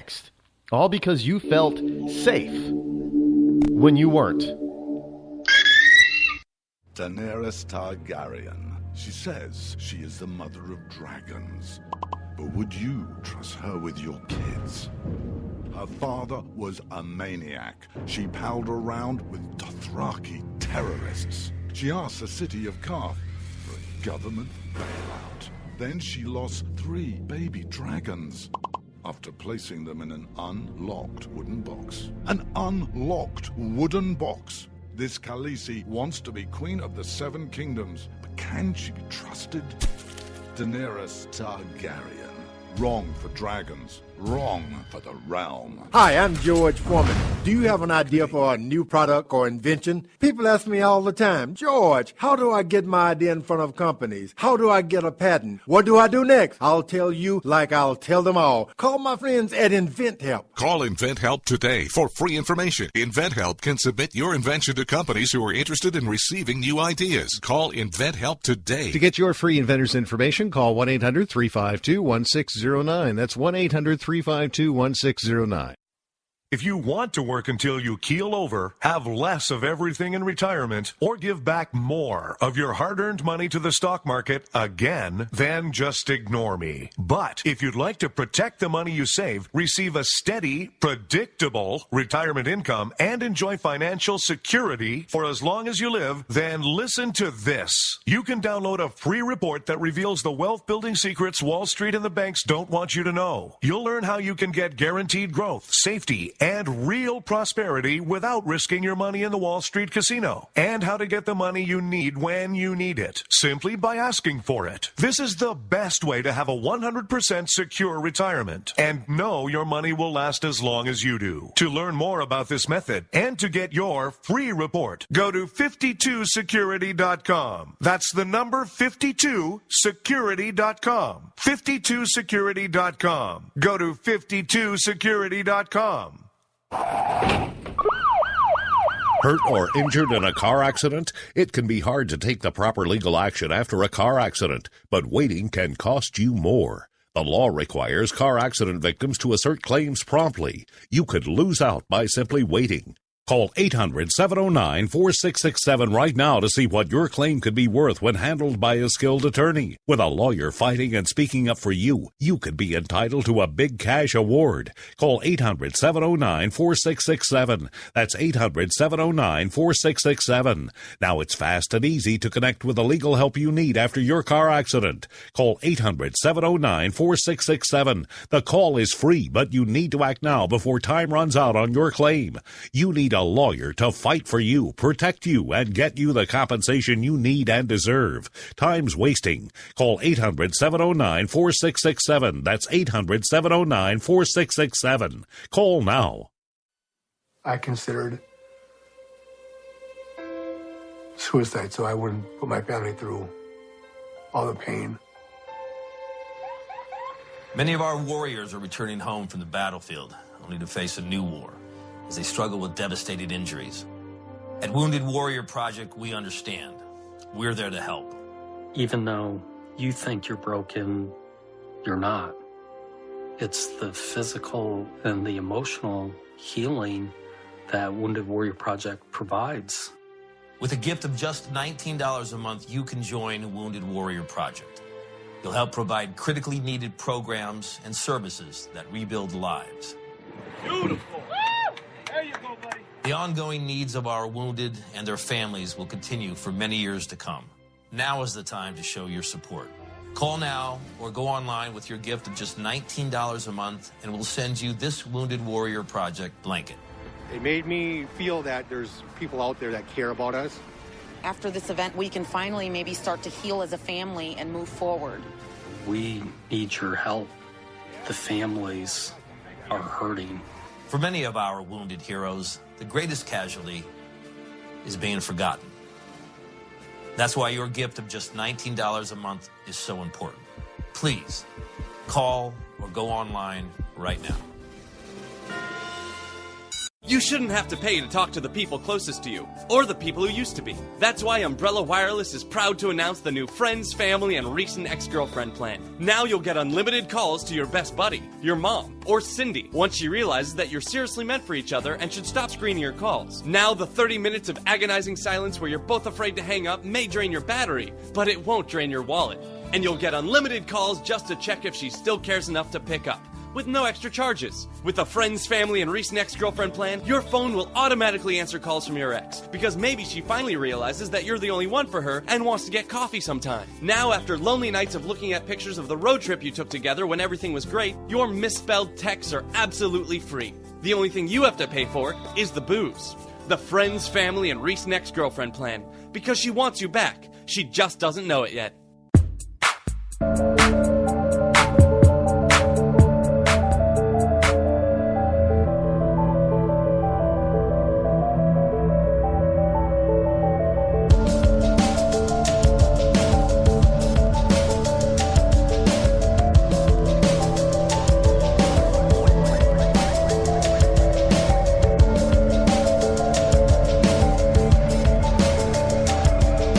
next. All because you felt safe when you weren't. Daenerys Targaryen. She says she is the mother of dragons. But would you trust her with your kids? Her father was a maniac. She palled around with Dothraki terrorists. She asked the city of Karth for a government bailout. Then she lost 3 baby dragons after placing them in an unlocked wooden box. An unlocked wooden box. This Khaleesi wants to be queen of the 7 kingdoms, but can she be trusted? Daenerys Targaryen. Wrong for dragons. Wrong for the realm. Hi, I'm George Foreman. Do you have an idea for a new product or invention? People ask me all the time, George, how do I get my idea in front of companies? How do I get a patent? What do I do next? I'll tell you like I'll tell them all. Call my friends at InventHelp. Call InventHelp today for free information. InventHelp can submit your invention to companies who are interested in receiving new ideas. Call InventHelp today. To get your free inventor's information, call 1-800-352-1609. That's 1-800-352-1609. If you want to work until you keel over, have less of everything in retirement, or give back more of your hard-earned money to the stock market again, then just ignore me. But if you'd like to protect the money you save, receive a steady, predictable retirement income, and enjoy financial security for as long as you live, then listen to this. You can download a free report that reveals the wealth-building secrets Wall Street and the banks don't want you to know. You'll learn how you can get guaranteed growth, safety, and real prosperity without risking your money in the Wall Street casino, and how to get the money you need when you need it, simply by asking for it. This is the best way to have a 100% secure retirement, and know your money will last as long as you do. To learn more about this method, and to get your free report, go to 52security.com. That's the number 52security.com. 52security.com. Go to 52security.com. Hurt or injured in a car accident? It can be hard to take the proper legal action after a car accident, but waiting can cost you more. The law requires car accident victims to assert claims promptly. You could lose out by simply waiting. Call 800-709-4667 right now to see what your claim could be worth when handled by a skilled attorney. With a lawyer fighting and speaking up for you, you could be entitled to a big cash award. Call 800-709-4667. That's 800-709-4667. Now it's fast and easy to connect with the legal help you need after your car accident. Call 800-709-4667. The call is free, but you need to act now before time runs out on your claim. You need a lawyer to fight for you, protect you, and get you the compensation you need and deserve. Time's wasting. Call 800-709-4667. That's 800-709-4667. Call now. I considered suicide so I wouldn't put my family through all the pain. Many of our warriors are returning home from the battlefield, only to face a new war as they struggle with devastating injuries. At Wounded Warrior Project, we understand. We're there to help. Even though you think you're broken, you're not. It's the physical and the emotional healing that Wounded Warrior Project provides. With a gift of just $19 a month, you can join Wounded Warrior Project. You'll help provide critically needed programs and services that rebuild lives. Beautiful. There you go, buddy. The ongoing needs of our wounded and their families will continue for many years to come. Now is the time to show your support. Call now or go online with your gift of just $19 a month, and we'll send you this Wounded Warrior Project blanket. It made me feel that there's people out there that care about us. After this event, we can finally maybe start to heal as a family and move forward. We need your help. The families are hurting. For many of our wounded heroes, the greatest casualty is being forgotten. That's why your gift of just $19 a month is so important. Please call or go online right now. You shouldn't have to pay to talk to the people closest to you, or the people who used to be. That's why Umbrella Wireless is proud to announce the new Friends, Family, and Recent Ex-Girlfriend plan. Now you'll get unlimited calls to your best buddy, your mom, or Cindy, once she realizes that you're seriously meant for each other and should stop screening your calls. Now the 30 minutes of agonizing silence where you're both afraid to hang up may drain your battery, but it won't drain your wallet. And you'll get unlimited calls just to check if she still cares enough to pick up, with no extra charges. With the Friends, Family, and Recent Ex-Girlfriend plan, your phone will automatically answer calls from your ex, because maybe she finally realizes that you're the only one for her and wants to get coffee sometime. Now, after lonely nights of looking at pictures of the road trip you took together when everything was great, your misspelled texts are absolutely free. The only thing you have to pay for is the booze. The Friends, Family, and Recent Ex-Girlfriend plan, because she wants you back. She just doesn't know it yet.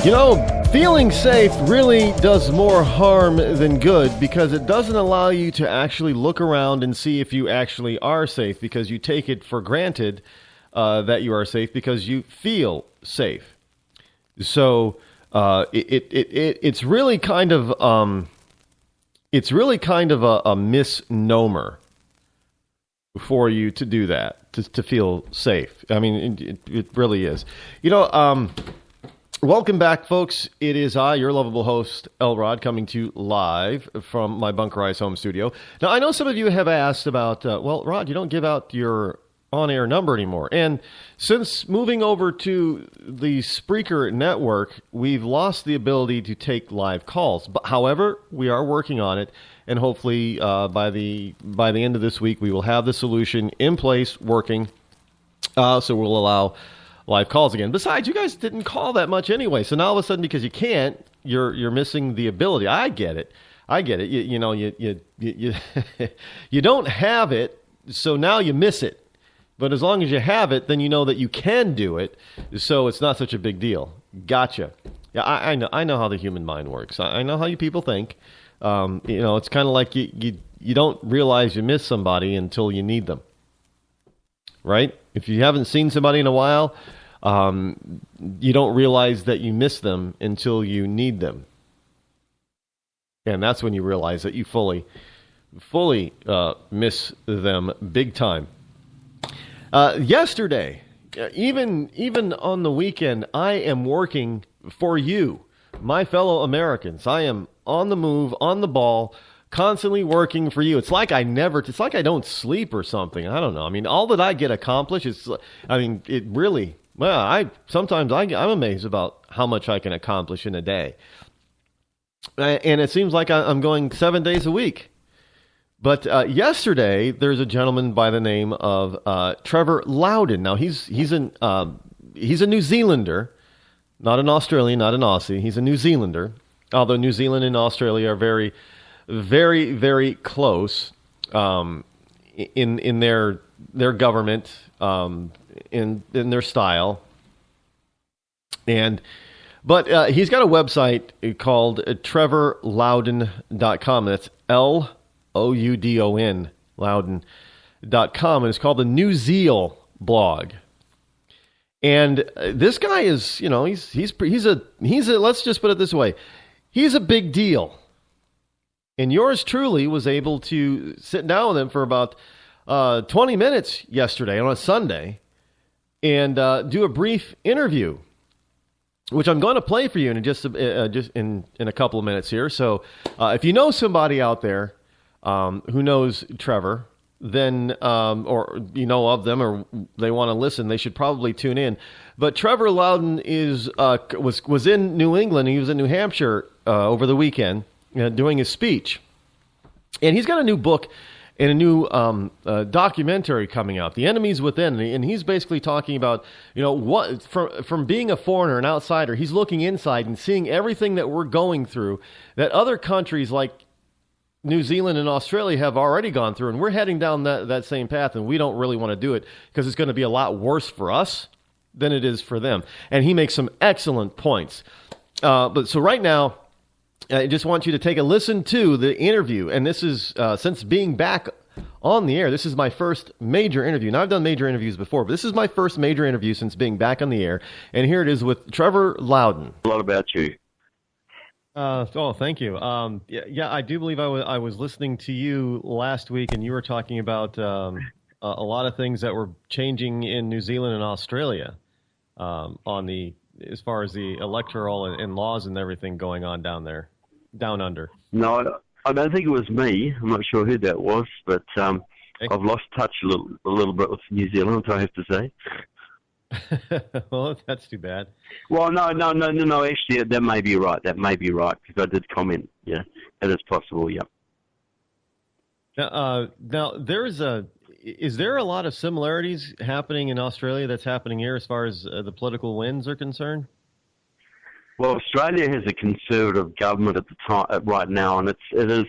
You know, feeling safe really does more harm than good because it doesn't allow you to actually look around and see if you actually are safe, because you take it for granted that you are safe because you feel safe. So it's really kind of a misnomer for you to do that, to feel safe. I mean, it really is. You know, welcome back, folks. It is I, your lovable host, Rod, coming to you live from my bunkerized home studio. Now, I know some of you have asked about, well, Rod, you don't give out your on-air number anymore. And since moving over to the Spreaker network, we've lost the ability to take live calls. But, however, we are working on it, and hopefully by the end of this week, we will have the solution in place, working, so we'll allow live calls again. Besides, you guys didn't call that much anyway, so now all of a sudden, because you can't, you're missing the ability. I get it. You know, you you don't have it, so now you miss it. But as long as you have it, then you know that you can do it, so it's not such a big deal. Gotcha. Yeah, I know how the human mind works. I know how you people think. You know, it's kind of like you don't realize you miss somebody until you need them, right? If you haven't seen somebody in a while, you don't realize that you miss them until you need them. And that's when you realize that you fully miss them big time. Yesterday, even on the weekend, I am working for you, my fellow Americans. I am on the move, on the ball, constantly working for you. It's like I don't sleep or something. I don't know. I mean, all that I get accomplished is, I mean, it really, well, I'm amazed about how much I can accomplish in a day. And it seems like I'm going 7 days a week. But yesterday, there's a gentleman by the name of Trevor Loudon. Now, he's a New Zealander, not an Australian, not an Aussie. He's a New Zealander, although New Zealand and Australia are very, very, very close in their government, in their style. But he's got a website called trevorloudon.com. That's Loudon, Loudon.com, and it's called the New Zeal blog. And this guy is, you know, he's a let's just put it this way, he's a big deal. And yours truly was able to sit down with him for about 20 minutes yesterday on a Sunday and do a brief interview, which I'm going to play for you in just in a couple of minutes here. So if you know somebody out there who knows Trevor, then or you know of them, or they want to listen, they should probably tune in. But Trevor Loudon was in New England. He was in New Hampshire over the weekend doing his speech, and he's got a new book and a new documentary coming out, The Enemies Within, and he's basically talking about, you know, what from being a foreigner, an outsider, he's looking inside and seeing everything that we're going through that other countries like New Zealand and Australia have already gone through, and we're heading down that same path, and we don't really want to do it because it's going to be a lot worse for us than it is for them. And he makes some excellent points. But so right now, I just want you to take a listen to the interview, and this is, since being back on the air, this is my first major interview. Now, I've done major interviews before, but this is my first major interview since being back on the air, and here it is with Trevor Loudon. A lot about you. Thank you. Yeah, I do believe I was listening to you last week, and you were talking about a lot of things that were changing in New Zealand and Australia as far as the electoral and laws and everything going on down there, down under. No, I don't think it was me. I'm not sure who that was, but I've lost touch a little bit with New Zealand, I have to say. Well, that's too bad. Well, no. Actually, that may be right. Because I did comment. Yeah, it is possible. Yeah. Now, is there a lot of similarities happening in Australia that's happening here as far as the political winds are concerned? Well, Australia has a conservative government at the time right now, and it is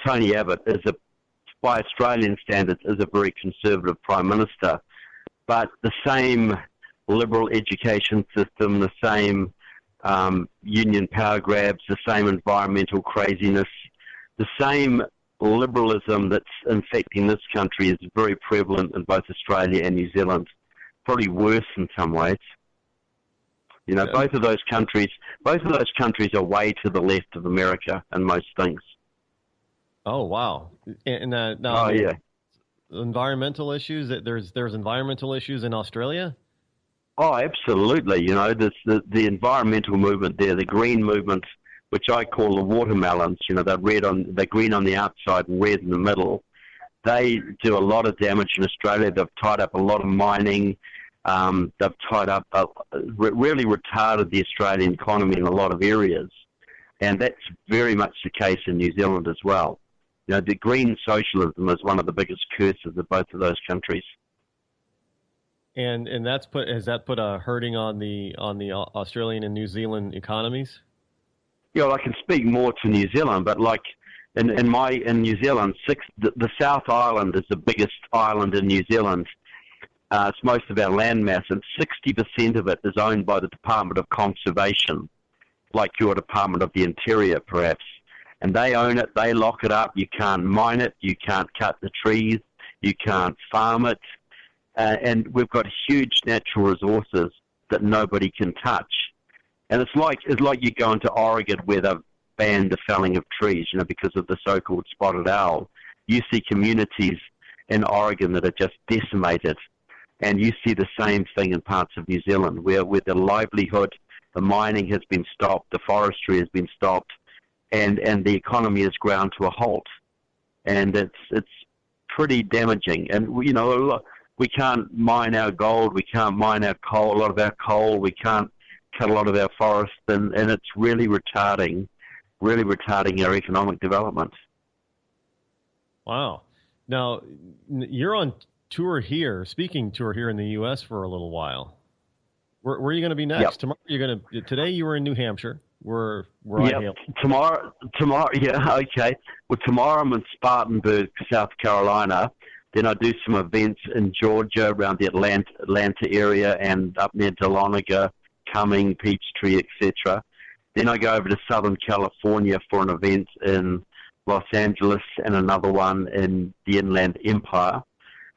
Tony Abbott by Australian standards, is a very conservative prime minister. But the same liberal education system, the same union power grabs, the same environmental craziness, the same liberalism that's infecting this country is very prevalent in both Australia and New Zealand, probably worse in some ways. You know, both of those countries are way to the left of America in most things. Oh, wow. And yeah. Environmental issues, there's environmental issues in Australia? Oh, absolutely. You know, there's the environmental movement there, the green movement, which I call the watermelons. You know, they're green on the outside and red in the middle. They do a lot of damage in Australia. They've tied up a lot of mining. They've tied up, really retarded the Australian economy in a lot of areas. And that's very much the case in New Zealand as well. You know, the green socialism is one of the biggest curses of both of those countries. And has that put a hurting on the Australian and New Zealand economies? Yeah, well, I can speak more to New Zealand, but like in New Zealand, the South Island is the biggest island in New Zealand. It's most of our land mass, and 60% of it is owned by the Department of Conservation, like your Department of the Interior, perhaps. And they own it, they lock it up, you can't mine it, you can't cut the trees, you can't farm it. And we've got huge natural resources that nobody can touch. And it's like you go into Oregon where they've banned the felling of trees, you know, because of the so-called spotted owl. You see communities in Oregon that are just decimated. And you see the same thing in parts of New Zealand where the livelihood, the mining has been stopped, the forestry has been stopped, and the economy has ground to a halt. And it's pretty damaging. And, you know, we can't mine our gold, we can't mine our coal, a lot of our coal, we can't cut a lot of our forests, and it's really retarding our economic development. Wow. Now, you're on speaking tour here in the U.S. for a little while. Where are you going to be next? Yep. Today you were in New Hampshire. Where I hail. Tomorrow, yeah, okay. Well, tomorrow I'm in Spartanburg, South Carolina. Then I do some events in Georgia around the Atlanta area and up near Dahlonega, Cumming, Peachtree, etc. Then I go over to Southern California for an event in Los Angeles and another one in the Inland Empire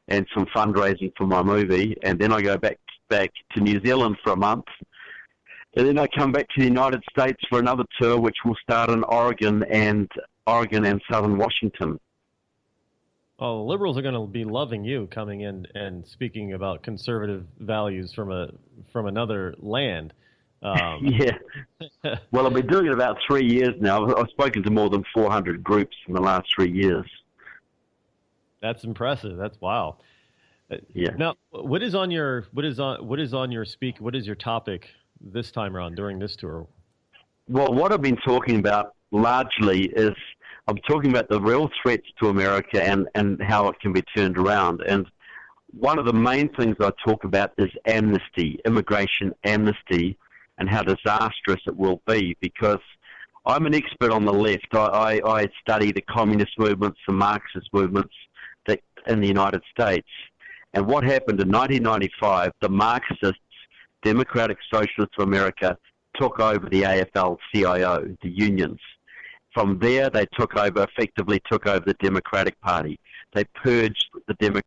and some fundraising for my movie. And then I go back to New Zealand for a month. And then I come back to the United States for another tour, which will start in Oregon and Southern Washington. Oh, the liberals are going to be loving you coming in and speaking about conservative values from another land. Yeah. Well, I've been doing it about 3 years now. I've spoken to more than 400 groups in the last 3 years. That's impressive. That's wow. Yeah. Now, what is your topic this time around during this tour? Well, what I've been talking about largely is I'm talking about the real threats to America and how it can be turned around. And one of the main things I talk about is amnesty, immigration amnesty, and how disastrous it will be, because I'm an expert on the left. I study the communist movements, the Marxist movements in the United States. And what happened in 1995, the Marxists, Democratic Socialists of America, took over the AFL-CIO, the unions. From there, they effectively took over the Democratic Party. They purged the Democratic